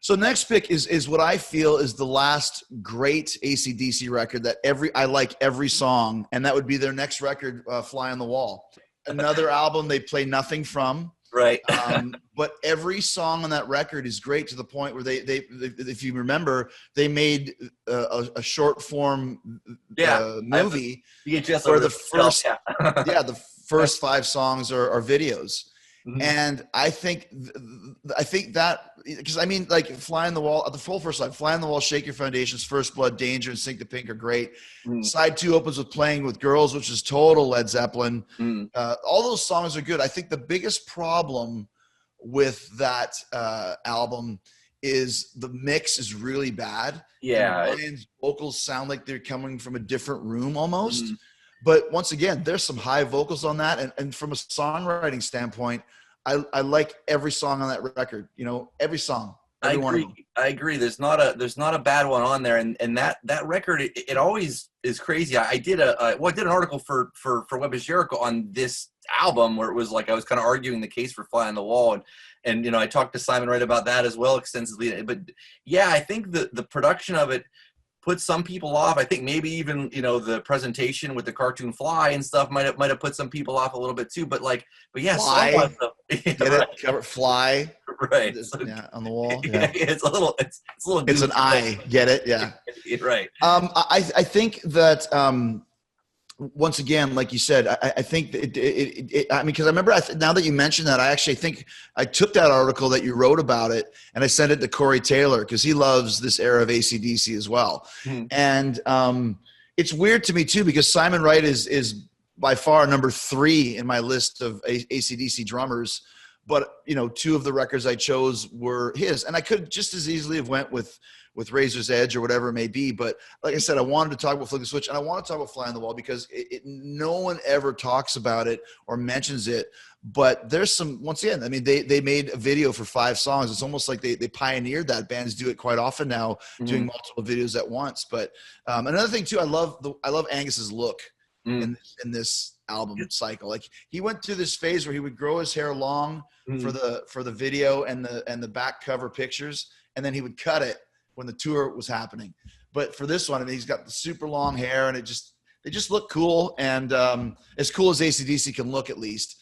So next pick is what I feel is the last great AC/DC record that I like every song, and that would be their next record, Fly on the Wall. Another album they play nothing from. Right. But every song on that record is great to the point where they if you remember, they made a short form movie where the first the first 5 songs are videos. Mm-hmm. And I think that, because I mean, like Fly on the Wall, the full first side, Fly on the Wall, Shake Your Foundations, First Blood, Danger, and Sink the Pink are great. Mm. Side 2 opens with Playing with Girls, which is total Led Zeppelin. Mm. All those songs are good. I think the biggest problem with that album is the mix is really bad. Yeah. And Brian's vocals sound like they're coming from a different room almost. Mm. But once again, there's some high vocals on that. And from a songwriting standpoint, I like every song on that record, every song. Every one of them. I agree. There's not a bad one on there. And that record, it always is crazy. I did an article for Chris Jericho on this album where it was like, I was kind of arguing the case for Fly on the Wall. And I talked to Simon Wright about that as well extensively. But yeah, I think the production of it put some people off. I think maybe even the presentation with the cartoon fly and stuff might have put some people off a little bit too. But yeah, Fly. Get it? Cover Fly. Right. Yeah, on the wall. Yeah. It's a little. It's an eye. Get it? Yeah. Right. I think that once again, like you said, I think I mean, because I remember now that you mentioned that, I actually think I took that article that you wrote about it and I sent it to Corey Taylor because he loves this era of AC/DC as well. Mm. And it's weird to me too, because Simon Wright is by far number 3 in my list of AC/DC drummers. But 2 of the records I chose were his, and I could just as easily have went with Razor's Edge or whatever it may be. But like I said, I wanted to talk about Flick the Switch, and I want to talk about Fly on the Wall because no one ever talks about it or mentions it. But there's some, once again, I mean, they made a video for 5 songs. It's almost like they pioneered that. Bands do it quite often now, doing multiple videos at once. But another thing too, I love Angus's look in this album cycle. Like, he went through this phase where he would grow his hair long for the video and the back cover pictures, and then he would cut it when the tour was happening. But for this one, I mean, he's got the super long hair, and they just look cool, and as cool as AC/DC can look, at least.